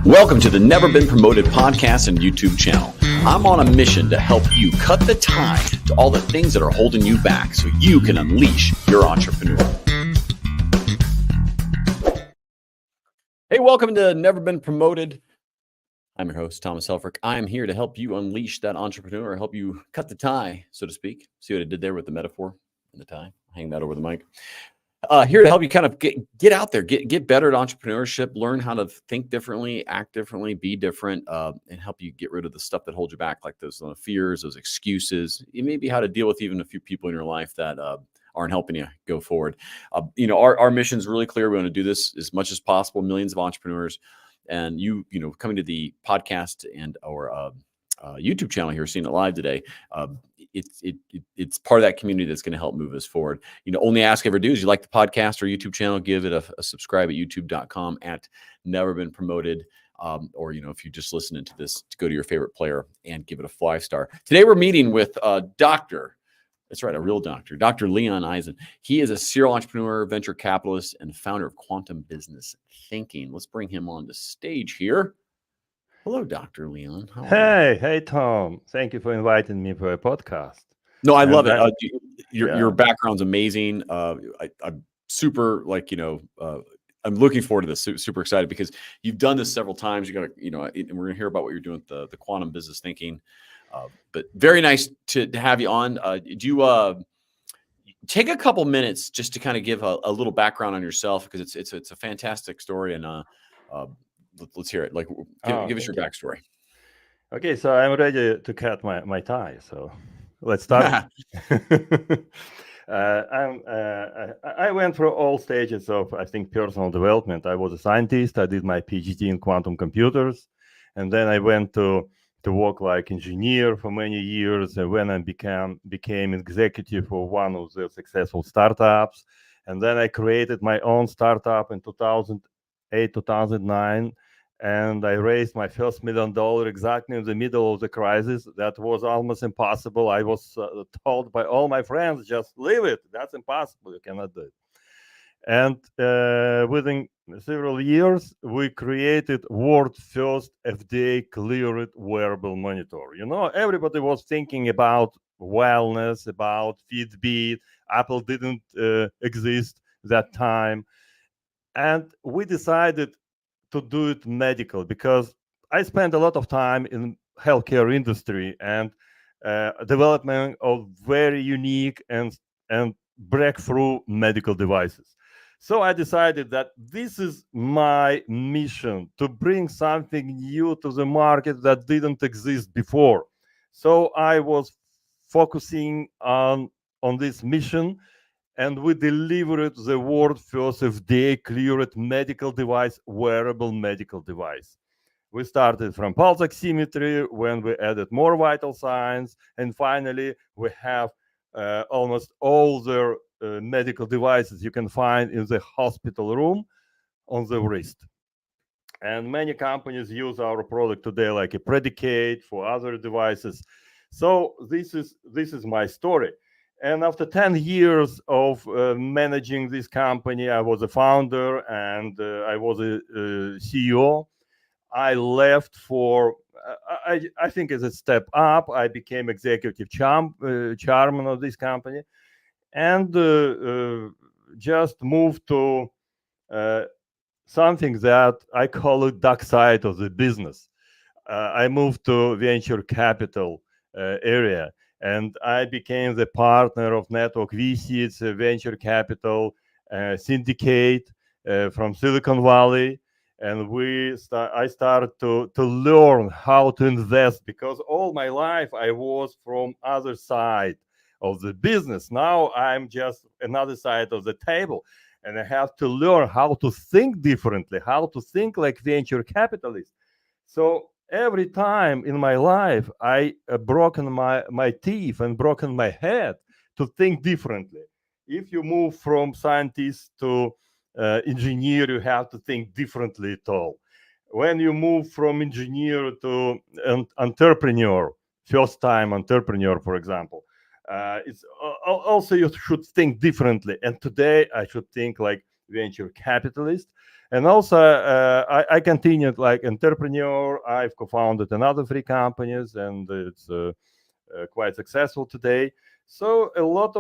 Welcome to the Never Been Promoted podcast and YouTube channel. I'm on a mission to help you cut the tie to all the things that are holding you back so you can unleash your entrepreneur. Hey, welcome to Never Been Promoted. I'm your host, Thomas Helfrich. I am here to help you unleash that entrepreneur, help you cut the tie, so to speak. See what I did there with the metaphor and the tie? Hang that over the mic. Here to help you kind of get out there, get better at entrepreneurship, learn how to think differently, act differently, be different, and help you get rid of the stuff that holds you back, like those fears, those excuses. It may be how to deal with even a few people in your life that aren't helping you go forward. Our mission is really clear. We want to do this as much as possible. Millions of entrepreneurs, and coming to the podcast and our YouTube channel here, seeing it live today. It's part of that community that's going to help move us forward. Only ask I ever do is you like the podcast or YouTube channel, give it a subscribe at youtube.com at Never Been Promoted. Or, if you're just listening to this, to go to your favorite player and give it a 5-star. Today, we're meeting with Dr. That's right, a real doctor, Dr. Leon Eisen. He is a serial entrepreneur, venture capitalist, and founder of Quantum Business Thinking. Let's bring him on the stage here. Hello, Dr. Leon. Hey, Tom. Thank you for inviting me for a podcast. No, I love it. Your background's amazing. I'm super, I'm looking forward to this. Super excited because you've done this several times. You got to, and we're going to hear about what you're doing with the quantum business thinking. But very nice to have you on. Do you take a couple minutes just to kind of give a little background on yourself, because it's a fantastic story, and let's hear it. Give us your backstory. Okay, so I'm ready to cut my tie. So let's start. I went through all stages of, I think, personal development. I was a scientist. I did my PhD in quantum computers, and then I went to work like engineer for many years. And when I became executive for one of the successful startups, and then I created my own startup in 2008, 2009. And I raised my first $1 million exactly in the middle of the crisis. That was almost impossible. I was told by all my friends, just leave it. That's impossible. You cannot do it. And within several years, we created world's first FDA-cleared wearable monitor. Everybody was thinking about wellness, about Fitbit. Apple didn't exist that time. And we decided to do it medical, because I spent a lot of time in healthcare industry and development of very unique and breakthrough medical devices. So I decided that this is my mission, to bring something new to the market that didn't exist before. So I was focusing on this mission, and we delivered the world's first FDA-cleared medical device, wearable medical device. We started from pulse oximetry, when we added more vital signs, and finally we have almost all the medical devices you can find in the hospital room on the wrist. And many companies use our product today, like a predicate for other devices. So this is my story. And after 10 years of managing this company, I was a founder and I was a CEO. I left for, I think as a step up, I became executive chairman of this company, and just moved to something that I call it dark side of the business. I moved to venture capital area. And I became the partner of Network VC. It's a venture capital syndicate from Silicon Valley. And I started to learn how to invest, because all my life I was from other side of the business. Now I'm just another side of the table. And I have to learn how to think differently, how to think like venture capitalists. So every time in my life, I broken my teeth and broken my head to think differently. If you move from scientist to engineer, you have to think differently at all. When you move from engineer to entrepreneur, first-time entrepreneur, for example, it's also you should think differently. And today I should think like venture capitalist. And also, I continued like entrepreneur. I've co-founded another 3 companies, and it's quite successful today. So a lot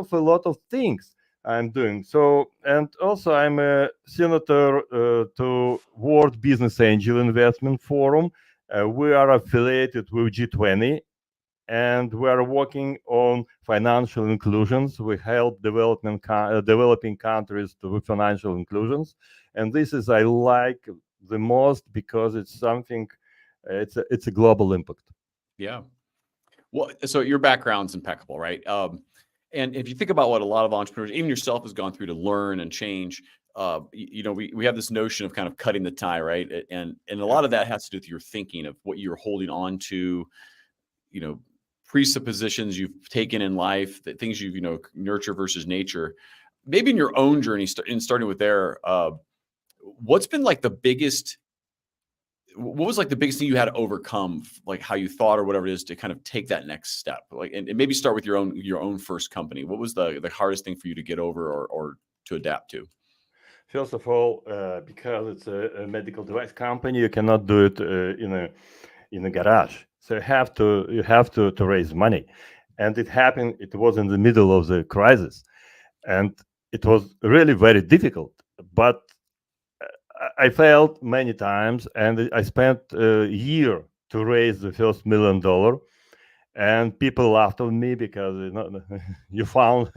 of things I'm doing. So, and also I'm a senator to World Business Angel Investment Forum. We are affiliated with G20, and we are working on financial inclusions. We help developing countries with financial inclusions, and this is I like the most because it's something. It's a global impact. Yeah. Well, so your background's impeccable, right? And if you think about what a lot of entrepreneurs, even yourself, has gone through to learn and change, we have this notion of kind of cutting the tie, right? And a lot of that has to do with your thinking of what you're holding on to, presuppositions you've taken in life, that things you nurture versus nature. Maybe in your own journey, starting with there, what's been like the biggest? What was like the biggest thing you had to overcome, like how you thought or whatever it is, to kind of take that next step? Like, and maybe start with your own first company. What was the hardest thing for you to get over or to adapt to? First of all, because it's a medical device company, you cannot do it in a garage. So you have to raise money, and it happened. It was in the middle of the crisis, and it was really very difficult. But I failed many times, and I spent a year to raise the first $1 million. And people laughed at me because you found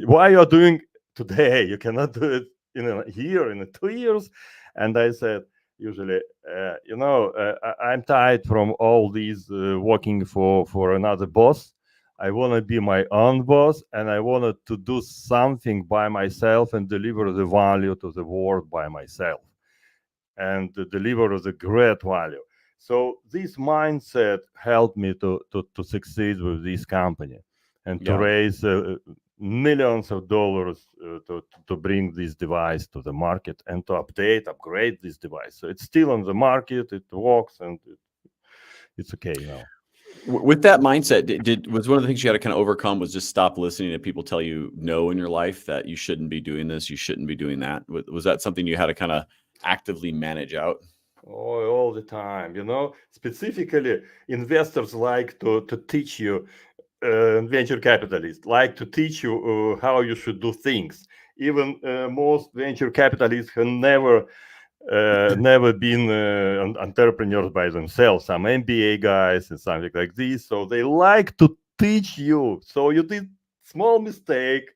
why you're doing today. You cannot do it in a year, in 2 years. And I said, usually, I'm tired from all these working for another boss. I want to be my own boss, and I wanted to do something by myself and deliver the value to the world by myself, and deliver the great value. So this mindset helped me to succeed with this company and to raise millions of dollars to bring this device to the market and to upgrade this device. So it's still on the market, it works, and it's okay now. With that mindset, was one of the things you had to kind of overcome was just stop listening to people tell you no in your life, that you shouldn't be doing this, you shouldn't be doing that? Was that something you had to kind of actively manage out? Oh, all the time. Specifically, investors like to teach you, venture capitalists like to teach you how you should do things. Even most venture capitalists have never been entrepreneurs by themselves, some MBA guys and something like this. So they like to teach you. So you did small mistake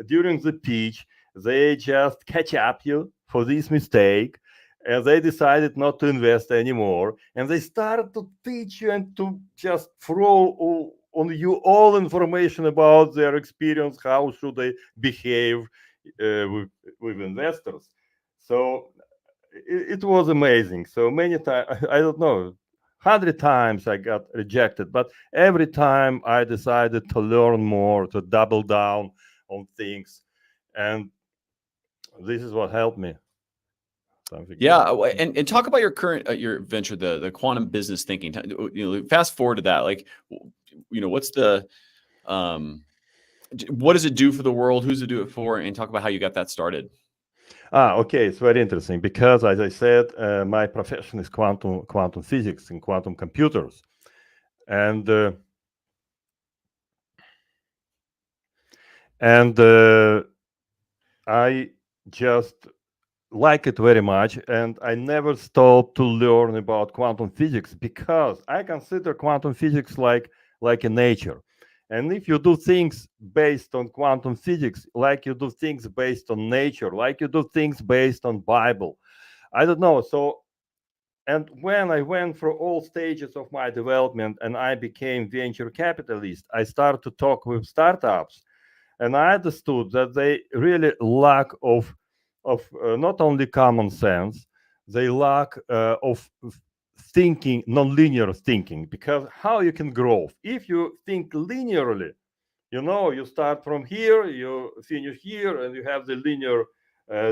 during the pitch, they just catch up you for this mistake, and they decided not to invest anymore. And they started to teach you and to just throw on you all information about their experience, how should they behave with investors. So it was amazing. So many times, I don't know, 100 times I got rejected, but every time I decided to learn more, to double down on things, and this is what helped me. Yeah, and talk about your current your venture, the quantum business thinking. Fast forward to that. Like, what's the what does it do for the world? Who's it do it for? And talk about how you got that started. Okay, it's very interesting because, as I said, my profession is quantum physics and quantum computers, and I just like it very much, and I never stopped to learn about quantum physics because I consider quantum physics like a nature. And if you do things based on quantum physics, like you do things based on nature, like you do things based on Bible, I don't know. So, and when I went through all stages of my development and I became venture capitalist, I started to talk with startups, and I understood that they really lack of not only common sense, they lack of thinking, non-linear thinking. Because how you can grow if you think linearly? You start from here, you finish here, and you have the linear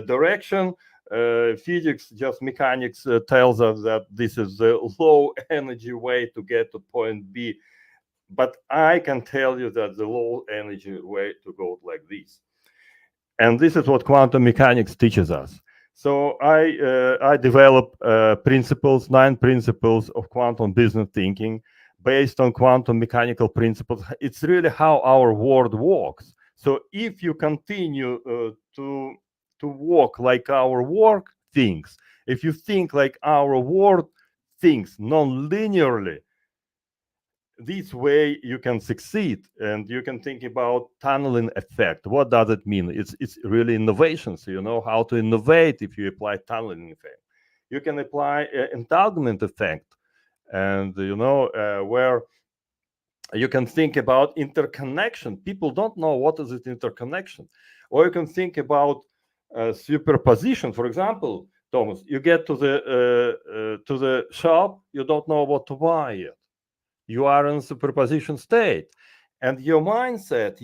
direction. Physics, just mechanics, tells us that this is the low energy way to get to point B. But I can tell you that the low energy way to go like this. And this is what quantum mechanics teaches us. So I develop principles, 9 principles of quantum business thinking based on quantum mechanical principles. It's really how our world works. So if you continue to walk like our work thinks, if you think like our world thinks non-linearly, this way you can succeed, and you can think about tunneling effect. What does it mean? It's really innovation. So you know how to innovate if you apply tunneling effect. You can apply entanglement effect, and you know where you can think about interconnection. People don't know what is it interconnection, or you can think about superposition. For example, Thomas, you get to the shop, you don't know what to buy yet. You are in superposition state, and your mindset,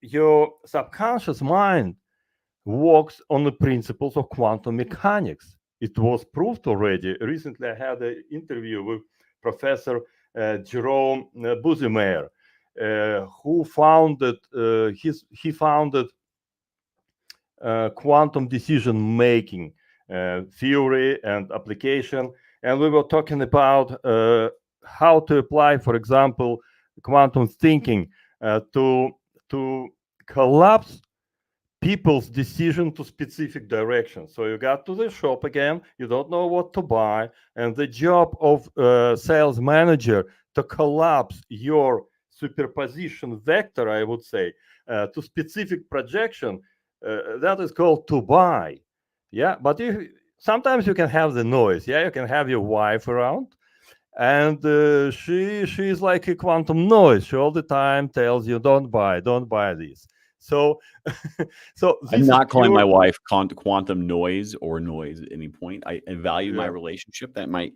your subconscious mind works on the principles of quantum mechanics. It was proved already. Recently, I had an interview with Professor Jerome Buzimeyer, who founded he founded quantum decision making theory and application, and we were talking about how to apply, for example, quantum thinking to collapse people's decision to specific direction. So you got to the shop again, you don't know what to buy, and the job of sales manager to collapse your superposition vector, I would say, to specific projection, that is called to buy. Yeah, but if sometimes you can have the noise. Yeah, you can have your wife around, and she's like a quantum noise. She all the time tells you, don't buy this. So so this I'm not calling pure, my wife quantum noise or noise at any point. I value my relationship. That might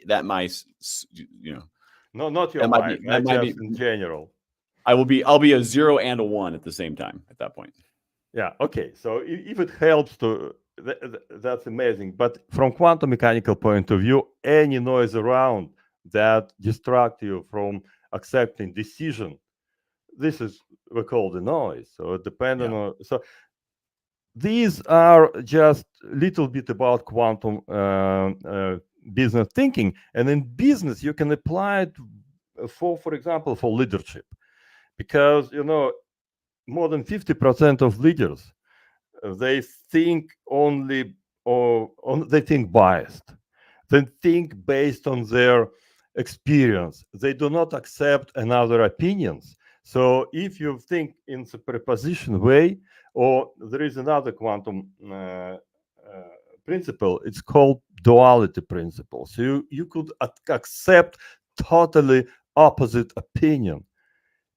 you know. No, not your wife. Just in general. I'll be a 0 and a 1 at the same time at that point. Yeah. Okay. So if it helps to, that's amazing. But from quantum mechanical point of view, any noise around that distract you from accepting decision, this is we call the noise. So depending on, so these are just a little bit about quantum business thinking, and in business you can apply it for example, for leadership, because you know more than 50% of leaders, they think only, or they think biased. They think based on their experience. They do not accept another opinions. So if you think in superposition way, or there is another quantum principle, it's called duality principle. So you could accept totally opposite opinion,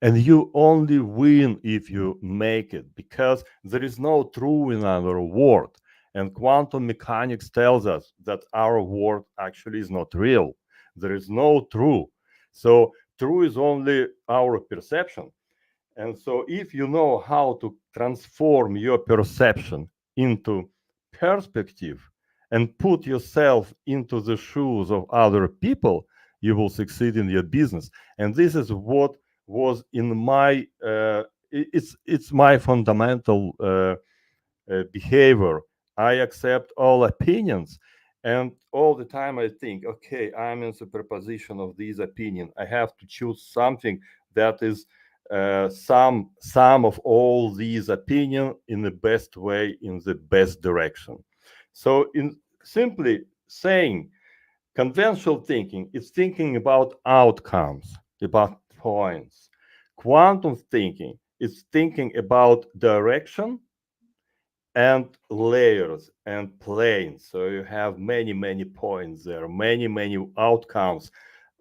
and you only win if you make it, because there is no true in our world. And quantum mechanics tells us that our world actually is not real. There is no true. So true is only our perception. And so if you know how to transform your perception into perspective and put yourself into the shoes of other people, you will succeed in your business. And this is what was in my it's my fundamental behavior. I accept all opinions, and all the time I think, okay, I'm in superposition of these opinions. I have to choose something that is sum of all these opinions in the best way, in the best direction. So in simply saying, conventional thinking is thinking about outcomes, about points. Quantum thinking is thinking about direction and layers and planes. So you have many points there, many outcomes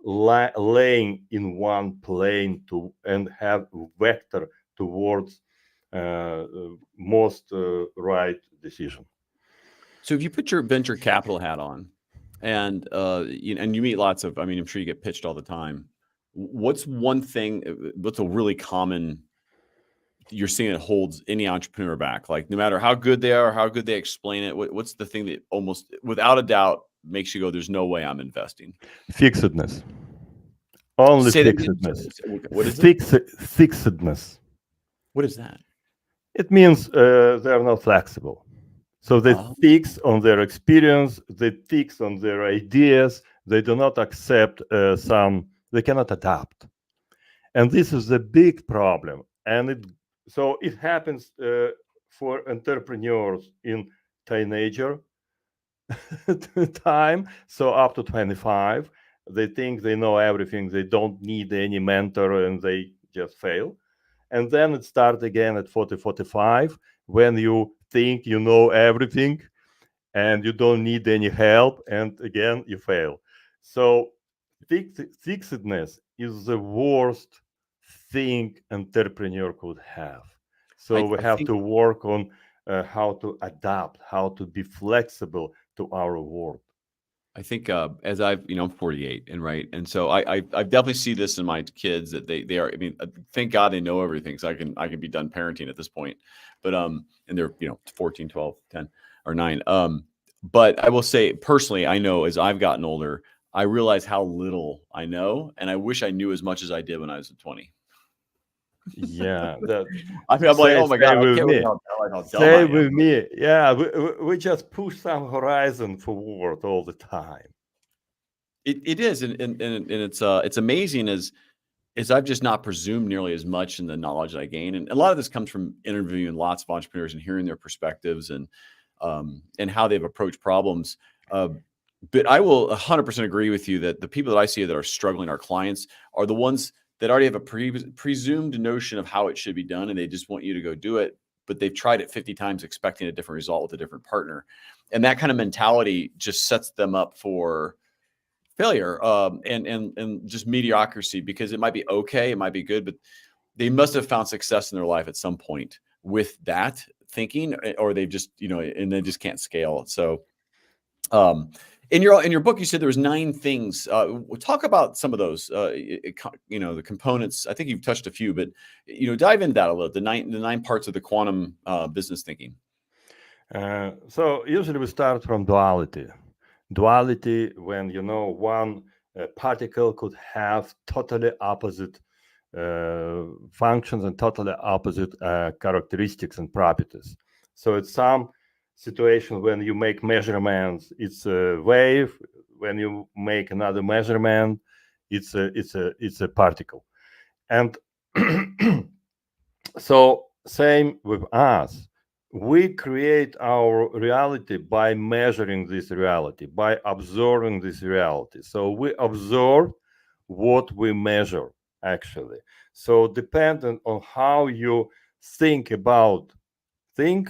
laying in one plane to, and have vector towards most right decision. So if you put your venture capital hat on, and and you meet lots of, I mean, I'm sure you get pitched all the time. What's one thing? What's a really common you're seeing it holds any entrepreneur back? Like no matter how good they are, how good they explain it, what's the thing that almost without a doubt makes you go, "There's no way I'm investing"? Fixedness. Only Say fixedness. What is it? Fixedness. What is that? It means they're not flexible. So they Oh, fix on their experience, they fix on their ideas, they do not accept they cannot adapt. And this is a big problem. And it happens for entrepreneurs in teenager time, so up to 25. They think they know everything, they don't need any mentor, and they just fail. And then it starts again at 40, 45, when you think you know everything and you don't need any help, and again you fail. So fixedness is the worst thing entrepreneur could have. So we I have think to work on how to adapt, how to be flexible to our world. as I'm 48, and right, and so I definitely see this in my kids that they are. I mean, thank God they know everything, so I can be done parenting at this point. But and they're 14, 12, 10, or 9. But I will say personally, I know as I've gotten older, I realize how little I know, and I wish I knew as much as I did when I was 20. Yeah, that I mean, I'm like, oh my God, say I with can't me. believe how dumb I Say am. with me. Yeah, we just push some horizon forward all the time. It is, and it's amazing as I've just not presumed nearly as much in the knowledge that I gain, and a lot of this comes from interviewing lots of entrepreneurs and hearing their perspectives and how they've approached problems. Uh, but I will 100% agree with you that the people that I see that are struggling, our clients, are the ones that already have a presumed notion of how it should be done, and they just want you to go do it. But they've tried it 50 times, expecting a different result with a different partner, and that kind of mentality just sets them up for failure, and just mediocrity, because it might be okay, it might be good, but they must have found success in their life at some point with that thinking, or they've just and they just can't scale. So um in your book, you said there was 9 things. Talk about some of those, the components. I think you've touched a few, but dive into that a little. The nine parts of the quantum business thinking. So usually we start from duality. Duality, when one particle could have totally opposite functions and totally opposite characteristics and properties. So it's some situation when you make measurements, it's a wave. When you make another measurement, it's a particle. And so same with us. We create our reality by measuring this reality, by observing this reality. So we observe what we measure, actually. So dependent on how you think about thing,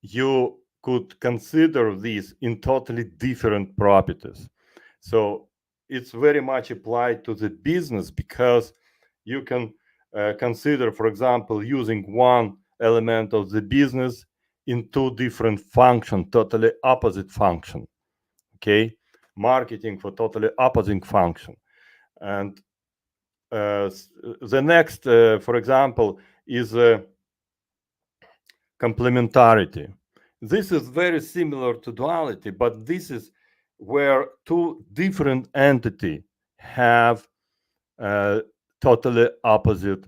you could consider these in totally different properties. So it's very much applied to the business, because you can consider, for example, using one element of the business in 2 different function, totally opposite function. Okay, marketing for totally opposite function. And the next, for example, is complementarity. This is very similar to duality, but this is where 2 different entity have uh, totally opposite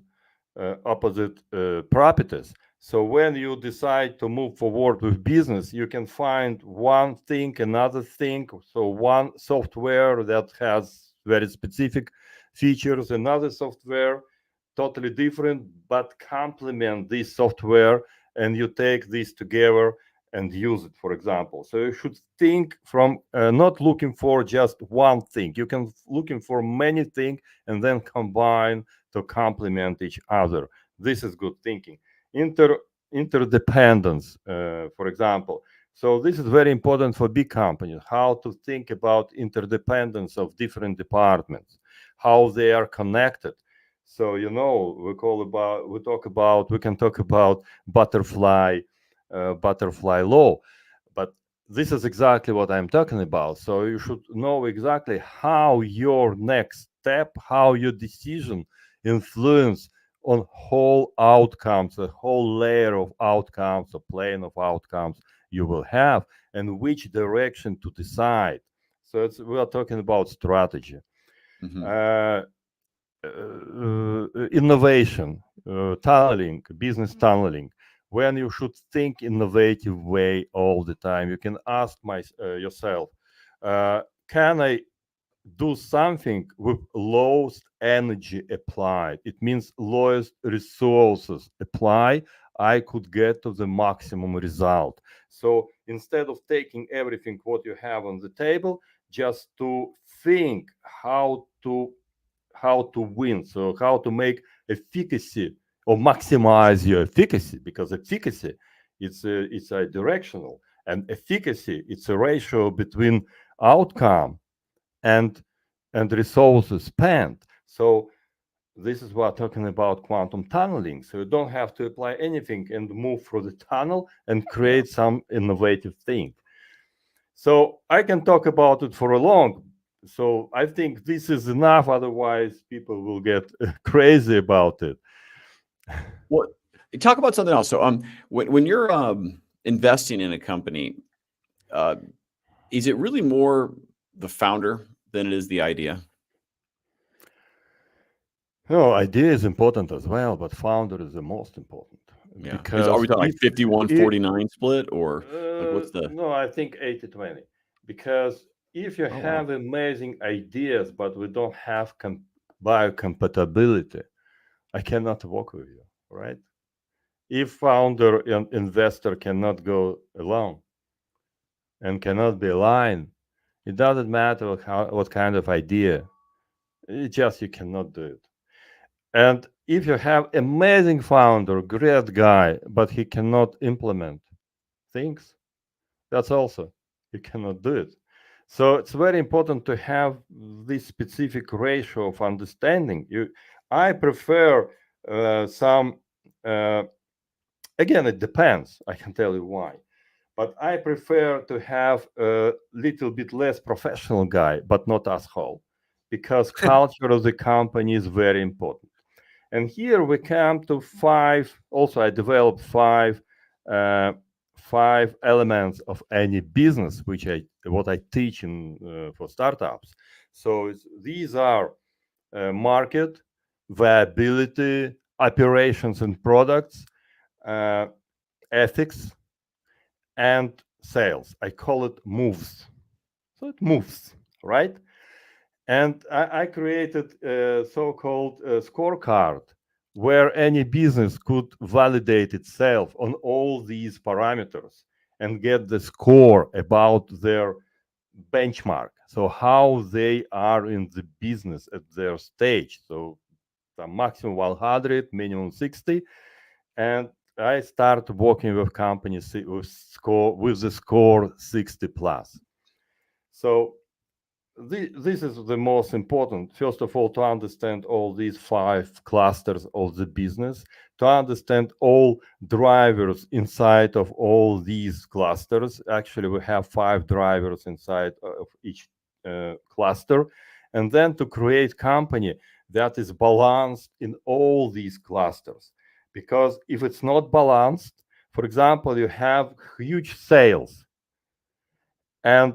properties. So when you decide to move forward with business, you can find one thing, another thing. So one software that has very specific features, another software totally different, but complement this software, and you take this together and use it, for example. So you should think from not looking for just one thing. You can looking for many things and then combine to complement each other. This is good thinking. Interdependence, for example. So this is very important for big companies, how to think about interdependence of different departments, how they are connected. So we can talk about butterfly law, but this is exactly what I'm talking about. So you should know exactly how your next step, how your decision influence on whole outcomes, a whole layer of outcomes, a plane of outcomes you will have, and which direction to decide. So we are talking about strategy. Mm-hmm. Innovation, tunneling, business tunneling. when you should think innovative way all the time. You can ask yourself, can I do something with lowest energy applied? It means lowest resources apply. I could get to the maximum result. So instead of taking everything what you have on the table, just to think how to win. So how to make efficacy or maximize your efficacy, because efficacy it's a directional, and efficacy it's a ratio between outcome and resources spent. So this is what talking about quantum tunneling. So you don't have to apply anything and move through the tunnel and create some innovative thing. So I can talk about it for a long. So I think this is enough. Otherwise, people will get crazy about it. What talk about something else. So when you're investing in a company, uh, is it really more the founder than it is the idea? No, idea is important as well, but founder is the most important. Yeah. Are Because we talking like if 51-49 split, or like what's the no, I think 80-20. Because if you oh wow. have amazing ideas, but we don't have biocompatibility, I cannot work with you, right? If founder and investor cannot go alone and cannot be aligned, it doesn't matter what kind of idea. It just you cannot do it. And if you have amazing founder, great guy, but he cannot implement things, that's also you cannot do it. So it's very important to have this specific ratio of understanding. I prefer some. Again, it depends. I can tell you why. But I prefer to have a little bit less professional guy, but not asshole, because culture of the company is very important. And here we come to five. Also, I developed uh, five elements of any business, which what I teach in for startups. So these are market, viability, operations and products, uh, ethics, and sales. I call it moves. So it moves, right? And I created a so-called scorecard where any business could validate itself on all these parameters and get the score about their benchmark. So how they are in the business at their stage. So the maximum 100, minimum 60. And I start working with companies with the score 60 plus. So this is the most important. First of all, to understand all these five clusters of the business, to understand all drivers inside of all these clusters. Actually, we have 5 drivers inside of each cluster, and then to create company that is balanced in all these clusters. Because if it's not balanced, for example, you have huge sales, and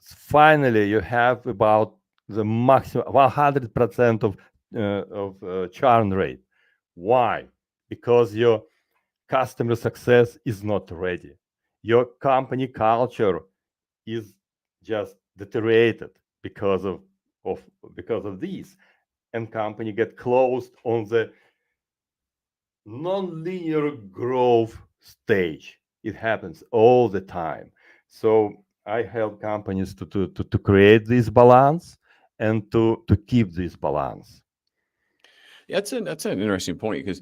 finally you have about the maximum 100% of churn rate. Why? Because your customer success is not ready. Your company culture is just deteriorated because of these, and company get closed on the non-linear growth stage. It happens all the time. So I help companies to create this balance and to keep this balance. Yeah, that's an interesting point, because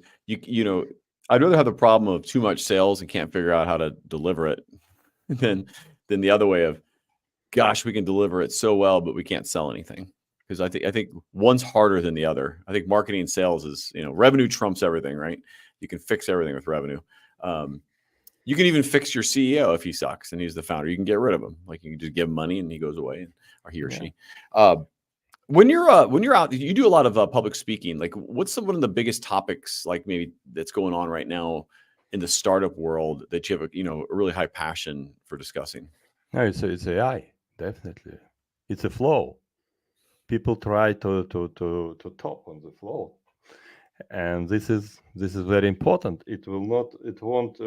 I'd rather have the problem of too much sales and can't figure out how to deliver it than the other way of, gosh, we can deliver it so well, but we can't sell anything. Because I think one's harder than the other. I think marketing and sales is, revenue trumps everything, right? You can fix everything with revenue. You can even fix your CEO if he sucks and he's the founder. You can get rid of him. Like, you can just give him money and he goes away, or he or she. When you're out, you do a lot of public speaking. Like, what's one of the biggest topics, like maybe that's going on right now in the startup world, that you have a really high passion for discussing? No, it's AI, definitely. It's a flow. People try to top on the flow. and this is very important. It won't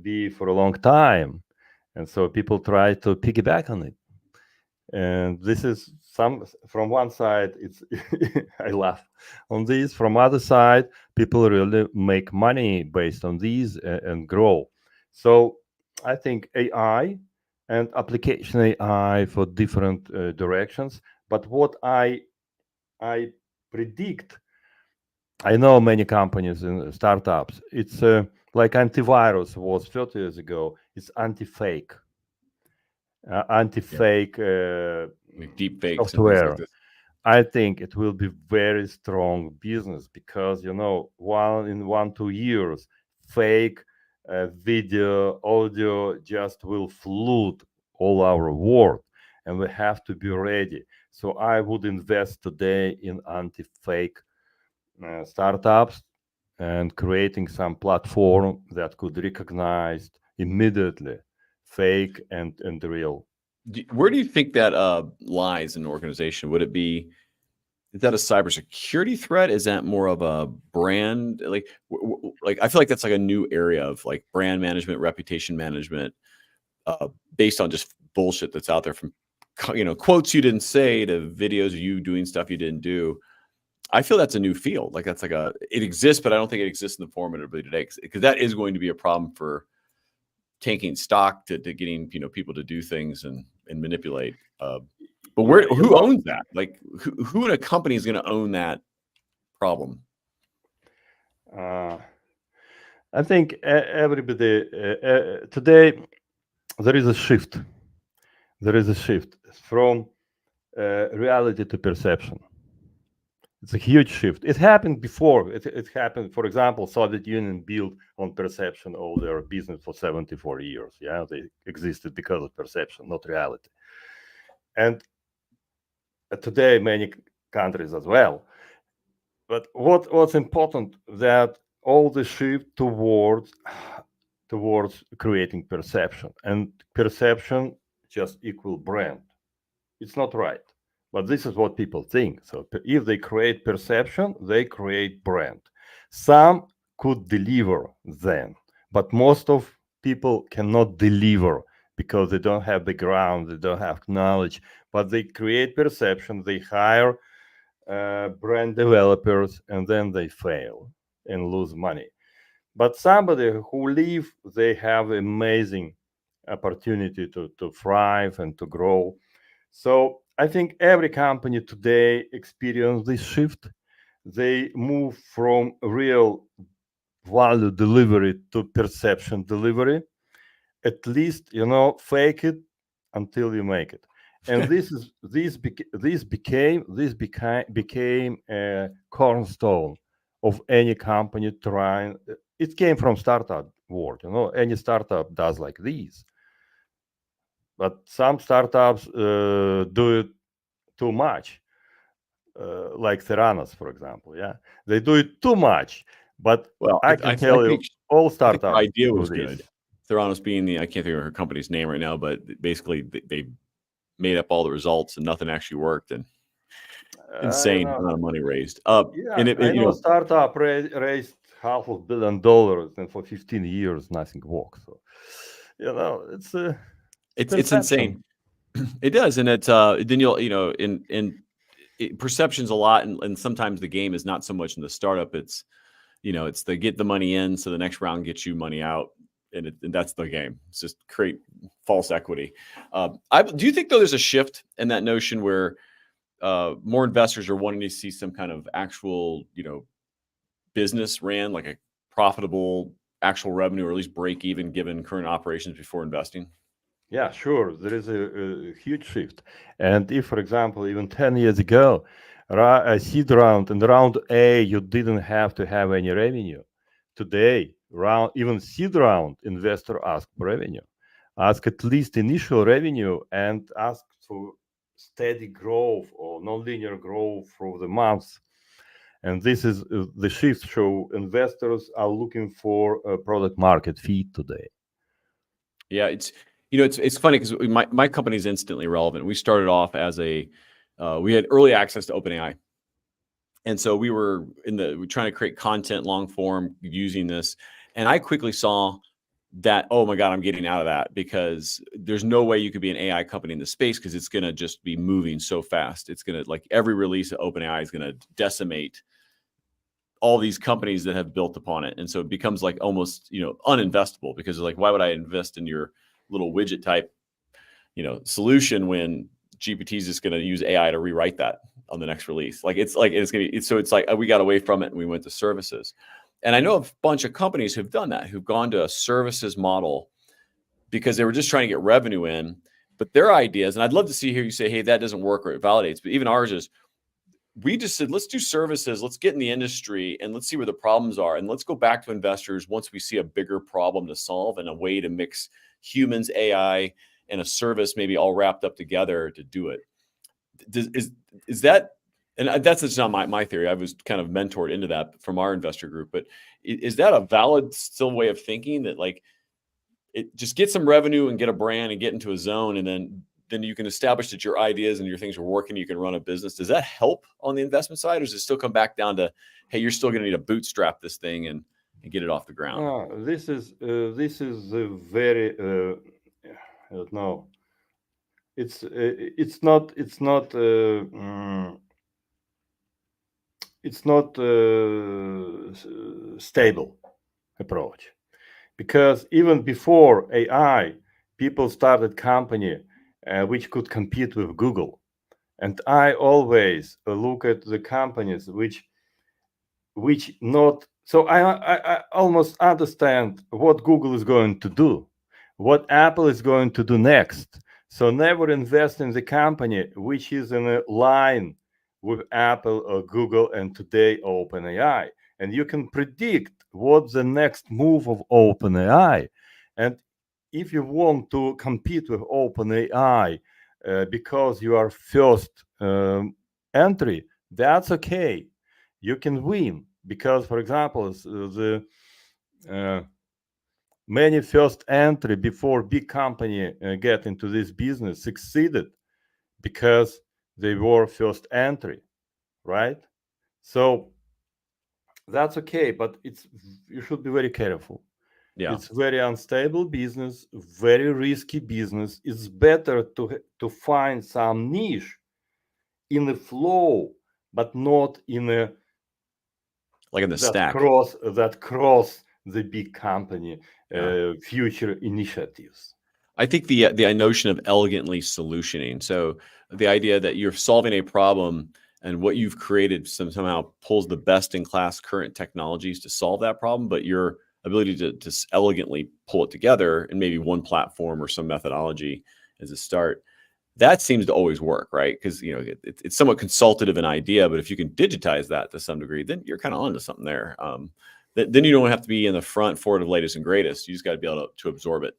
be for a long time, and so people try to piggyback on it. And this is some from one side. It's I laugh on this. From other side, people really make money based on these and grow. So I think AI and application AI for different directions. But what I predict, I know many companies and startups. It's like antivirus was 30 years ago. It's anti-fake, Yeah. anti-fake Like deep fakes and things like software. this. I think it will be very strong business because in 1-2 years, fake video, audio just will flood all our world, and we have to be ready. So I would invest today in anti-fake startups and creating some platform that could recognize immediately fake and real. Where do you think that lies in an organization? Would it be, is that a cybersecurity threat? Is that more of a brand? Like, like I feel like that's like a new area of like brand management, reputation management, based on just bullshit that's out there, from quotes you didn't say to videos of you doing stuff you didn't do. I feel that's a new field. Like that's like it exists, but I don't think it exists in the form it really today, because that is going to be a problem for taking stock to getting people to do things and manipulate. But who owns that? Like who in a company is going to own that problem? I think everybody today there is a shift. There is a shift from reality to perception. It's a huge shift. It happened before. It happened, for example, Soviet Union built on perception all their business for 74 years. Yeah, they existed because of perception, not reality. And today, many countries as well. But what's important that all the shift towards creating perception, and perception just equal brand. It's not right, but this is what people think. So if they create perception, they create brand. Some could deliver then, but most of people cannot deliver because they don't have the ground, they don't have knowledge, but they create perception, they hire brand developers, and then they fail and lose money. But somebody who leave, they have amazing opportunity to thrive and to grow. So I think every company today experience this shift. They move from real value delivery to perception delivery. At least fake it until you make it. And this became a cornerstone of any company trying. It came from startup world. Any startup does like these, but some startups do it too much, like Theranos, for example. Yeah, they do it too much. But Well, I can tell you, all I think the startups idea do was this. good. Theranos being I can't think of her company's name right now, but basically they made up all the results and nothing actually worked, and insane amount of money raised. Yeah, and I know startup raised $500 million, and for 15 years nothing worked. So, it's insane. It does, and it's then you'll in perception's a lot, and sometimes the game is not so much in the startup. It's it's the get the money in, so the next round gets you money out, and that's the game. It's just create false equity. Do you think though there's a shift in that notion where more investors are wanting to see some kind of actual business ran, like a profitable actual revenue, or at least break even given current operations before investing? Yeah, sure. There is a huge shift. And if, for example, even 10 years ago, a seed round and round A, you didn't have to have any revenue. Today, even seed round, investor ask for revenue, ask at least initial revenue, and ask for steady growth or nonlinear growth through the months. And this is the shift. So investors are looking for a product market fit today. Yeah, it's funny because my company is instantly relevant. We started off as we had early access to OpenAI, And so we were trying to create content long form using this. And I quickly saw that, oh my God, I'm getting out of that, because there's no way you could be an AI company in the space, because it's going to just be moving so fast. It's going to, like, every release of OpenAI is going to decimate all these companies that have built upon it. And so it becomes like almost, uninvestable, because like, why would I invest in your little widget type, solution when GPT is just going to use AI to rewrite that on the next release? Like, it's going to be, so it's like, we got away from it and we went to services. And I know a bunch of companies who've done that, who've gone to a services model because they were just trying to get revenue in. But their ideas, and I'd love to see here you say, hey, that doesn't work, or it validates. But even ours is, we just said, let's do services, let's get in the industry, and let's see where the problems are. And let's go back to investors once we see a bigger problem to solve, and a way to mix humans, AI, and a service maybe all wrapped up together to do it. Is that, and that's just not my theory. I was kind of mentored into that from our investor group, but is that a valid still way of thinking, that like, it just get some revenue and get a brand and get into a zone, and then you can establish that your ideas and your things are working, you can run a business? Does that help on the investment side, or does it still come back down to, hey, you're still going to need to bootstrap this thing and get it off the ground? This is a very I don't know. It's not stable approach, because even before AI, people started company which could compete with Google, and I always look at the companies which not. So I almost understand what Google is going to do, what Apple is going to do next. So never invest in the company which is in a line with Apple or Google, and today OpenAI. And you can predict what the next move of OpenAI. And if you want to compete with OpenAI because you are first entry, that's okay. You can win, because, for example, the many first entry before big company get into this business succeeded because they were first entry, right? So that's okay, but you should be very careful. Yeah. It's very unstable business, very risky business. It's better to find some niche in the flow, but not in a like in the stack that cross the big company future initiatives. I think the notion of elegantly solutioning. So the idea that you're solving a problem, and what you've created somehow pulls the best in class current technologies to solve that problem, but your ability to elegantly pull it together in maybe one platform or some methodology as a start, that seems to always work, right? Because it's somewhat consultative an idea, but if you can digitize that to some degree, then you're kind of onto something there. Then you don't have to be in the front forward of latest and greatest. You just got to be able to absorb it.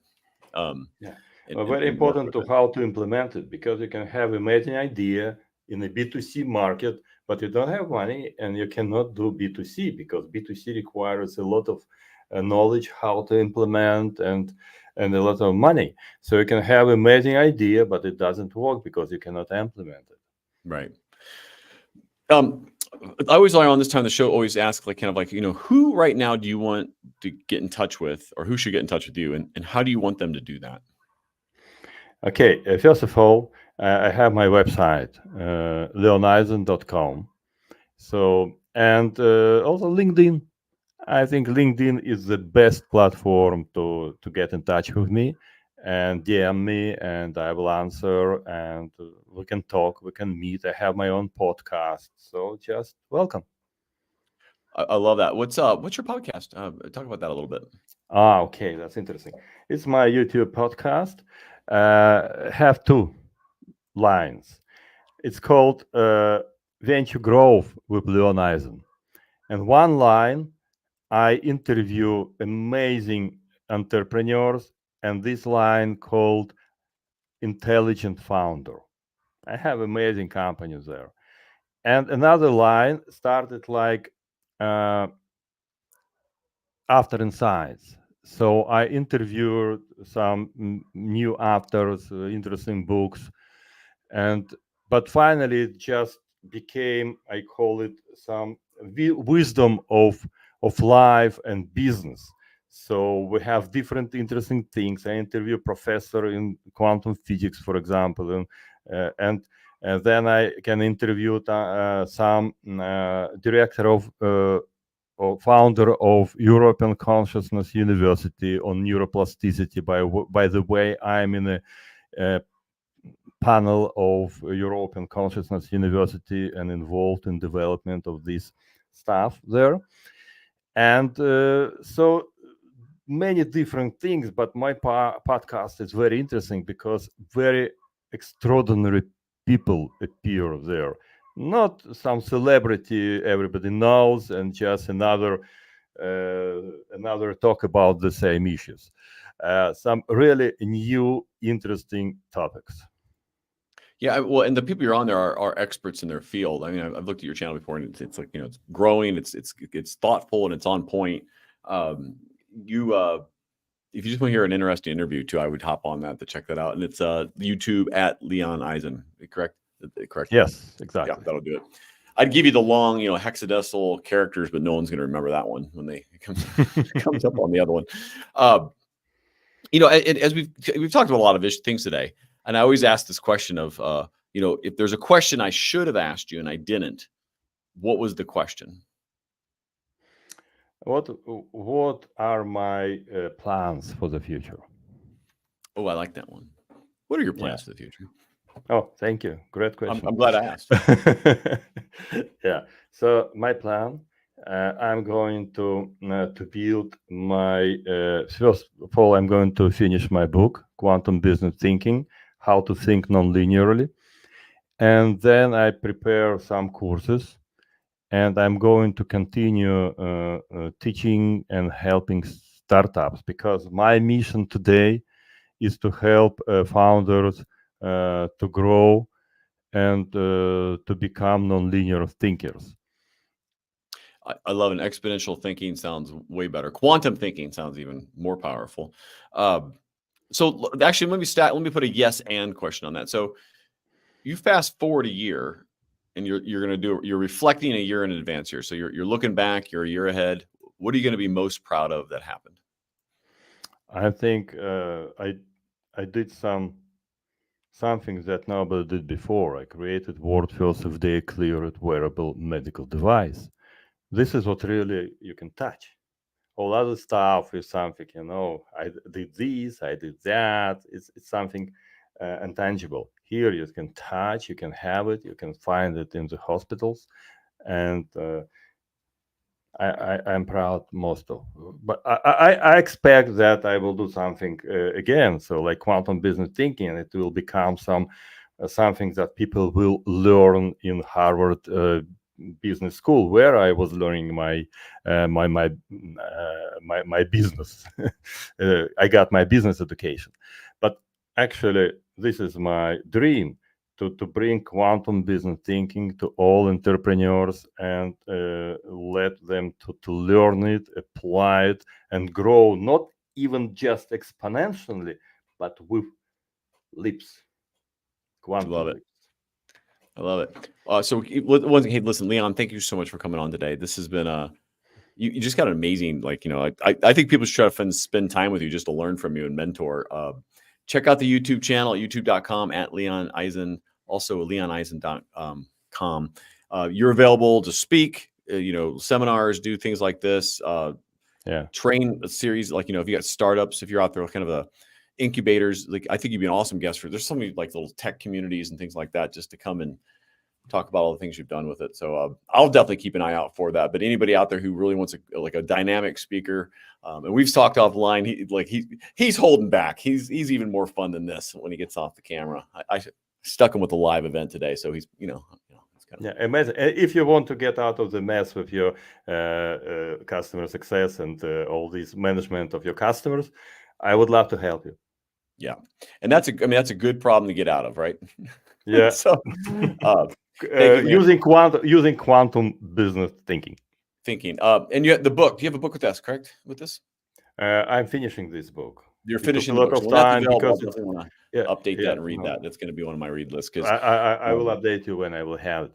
Very important to how to implement it, because you can have amazing idea in a B2C market, but you don't have money, and you cannot do B2C, because B2C requires a lot of knowledge how to implement and a lot of money. So you can have amazing idea, but it doesn't work because you cannot implement it. Right. I always on this time of the show always ask, like, kind of like, who right now do you want to get in touch with, or who should get in touch with you, and how do you want them to do that? Okay, first of all, I have my website, leoneisen.com. So, and also LinkedIn. I think LinkedIn is the best platform to get in touch with me, and DM me, and I will answer, and we can talk, we can meet. I have my own podcast, so just welcome. I love that. What's your podcast? Talk about that a little bit. Okay, that's interesting. It's my YouTube podcast. Have two lines. It's called Venture Growth with Leon Eisen. And one line, I interview amazing entrepreneurs, and this line called Intelligent Founder. I have amazing companies there. And another line started like After Insights. So I interviewed some new authors, interesting books, but finally just became, I call it, some wisdom of life and business. So we have different interesting things. I interview a professor in quantum physics, for example, and then I can interview some director of or founder of European Consciousness University on neuroplasticity. By the way, I'm in a panel of European Consciousness University and involved in development of this stuff there. And so many different things, but my podcast is very interesting because very extraordinary people appear there. Not some celebrity everybody knows and just another talk about the same issues. Some really new, interesting topics. Yeah, well, and the people you're on there are experts in their field. I mean, I've looked at your channel before, and it's like, it's growing, it's thoughtful, and it's on point. If you just want to hear an interesting interview too, I would hop on that to check that out. And it's YouTube at Leon Eisen, correct? Correct. Yes, exactly. Yeah, that'll do it. I'd give you the long, hexadecimal characters, but no one's going to remember that one when it comes up on the other one. As we've talked about a lot of things today, and I always ask this question of, if there's a question I should have asked you and I didn't, what was the question? What are my plans for the future? Oh, I like that one. What are your plans for the future? Oh, thank you. Great question. I'm glad I asked. Yeah. So my plan, I'm going to build my, first of all, I'm going to finish my book, Quantum Business Thinking, How to Think Non-Linearly. And then I prepare some courses, and I'm going to continue teaching and helping startups, because my mission today is to help founders to grow and to become nonlinear thinkers. I love it. Exponential thinking sounds way better. Quantum thinking sounds even more powerful. So actually, let me put a yes and question on that. So you fast forward a year, and you're reflecting a year in advance here. So you're looking back, you're a year ahead. What are you going to be most proud of that happened? I think I did something that nobody did before. I created world first FDA cleared wearable medical device. This is what really you can touch. All other stuff is something, I did this, I did that. It's something intangible. Here you can touch, you can have it, you can find it in the hospitals, and I'm proud most of. But I expect that I will do something again. So like quantum business thinking, it will become something that people will learn in Harvard business school, where I was learning my business. I got my business education, but actually this is my dream, to bring quantum business thinking to all entrepreneurs and let them to learn it, apply it, and grow, not even just exponentially, but with leaps. Quantum Love it. leaps. I love it. So one thing, hey, listen, Leon, thank you so much for coming on today. This has been you just got an amazing, I think people should try to spend time with you just to learn from you and mentor. Check out the YouTube channel at youtube.com at Leon Eisen, also leoneisen.com. You're available to speak, seminars, do things like this, train a series, if you got startups, if you're out there, kind of incubators, I think you'd be an awesome guest there's so many little tech communities and things like that, just to come and talk about all the things you've done with it. So I'll definitely keep an eye out for that. But anybody out there who really wants a dynamic speaker, and we've talked offline, he's holding back. He's even more fun than this when he gets off the camera. I stuck him with a live event today, so he's amazing. If you want to get out of the mess with your customer success and all this management of your customers, I would love to help you. Yeah, and that's a good problem to get out of, right? Yeah. So using quantum business thinking. And you have the book. Do you have a book with us? Correct with this? I'm finishing this book. You're finishing the book. A lot of time because I definitely want to update that and read that. That's going to be one of my read lists. Because I will update you when I will have it.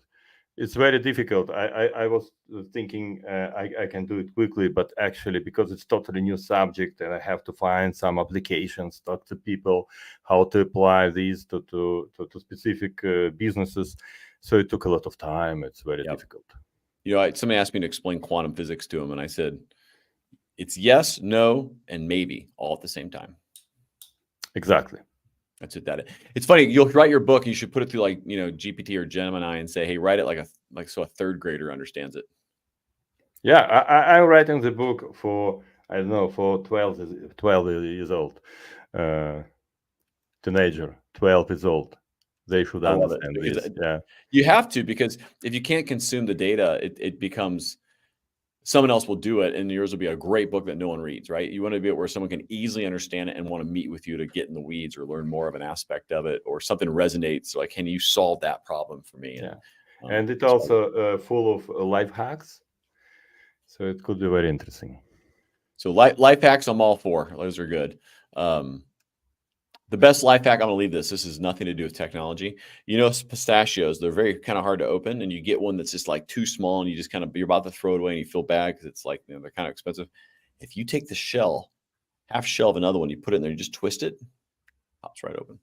It's very difficult. I was thinking I can do it quickly, but actually, because it's totally new subject, and I have to find some applications, talk to people, how to apply these to specific businesses. So it took a lot of time. It's very difficult. You know, somebody asked me to explain quantum physics to them, and I said, it's yes, no, and maybe all at the same time. Exactly. That's it. It's funny. You'll write your book. You should put it through like, you know, GPT or Gemini and say, hey, write it like so a third grader understands it. Yeah, I'm writing the book for, I don't know, for 12 years old, teenager, 12 years old. They should understand this. Yeah, you have to, because if you can't consume the data, it becomes someone else will do it, and yours will be a great book that no one reads, right? You want to be where someone can easily understand it and want to meet with you to get in the weeds or learn more of an aspect of it, or something resonates. Like, can you solve that problem for me? Yeah, and it's also full of life hacks, so it could be very interesting. So life hacks, I'm all for. Those are good. The best life hack, I'm gonna leave this. This has nothing to do with technology. You know, pistachios, they're very kind of hard to open, and you get one that's just like too small, and you just kind of, you're about to throw it away, and you feel bad because it's like, you know, they're kind of expensive. If you take the shell, half shell of another one, you put it in there, you just twist it, pops right open.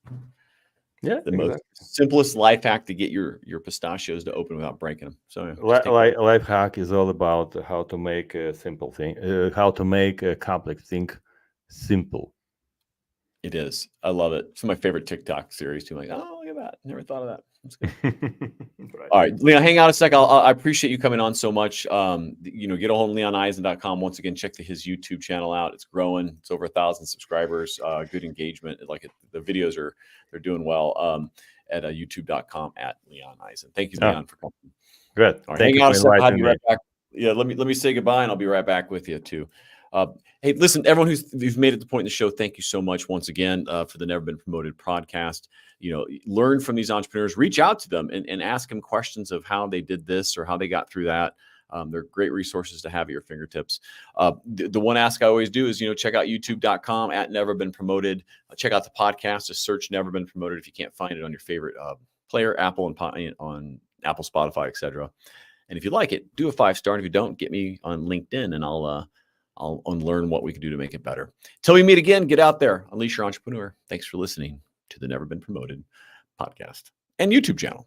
Yeah, the most simplest life hack to get your pistachios to open without breaking them. So life hack is all about how to make a simple thing, how to make a complex thing simple. It is. I love it. It's my favorite TikTok series too. I'm like, oh, look at that. Never thought of that. That's good. Right. All right, Leon, hang out a sec. I appreciate you coming on so much. You know, get a hold of LeonEisen.com. Once again, check his YouTube channel out. It's growing. It's over 1,000 subscribers. Good engagement. Like the videos they're doing well. At youtube.com at Leon Eisen. Thank you, Leon, for coming. Good. All right, hang out a sec. I'll be right back. Yeah, let me say goodbye, and I'll be right back with you too. Hey, listen, everyone who's made it to the point in the show, thank you so much once again for the Never Been Promoted podcast. You know, learn from these entrepreneurs, reach out to them and ask them questions of how they did this or how they got through that. They're great resources to have at your fingertips. The one ask I always do is, you know, check out youtube.com at Never Been Promoted. Check out the podcast. Just search Never Been Promoted if you can't find it on your favorite player, Apple and on Apple, Spotify, etc. And if you like it, do a 5-star. And if you don't, get me on LinkedIn, and I'll unlearn what we can do to make it better. Till we meet again, get out there, unleash your entrepreneur. Thanks for listening to the Never Been Promoted podcast and YouTube channel.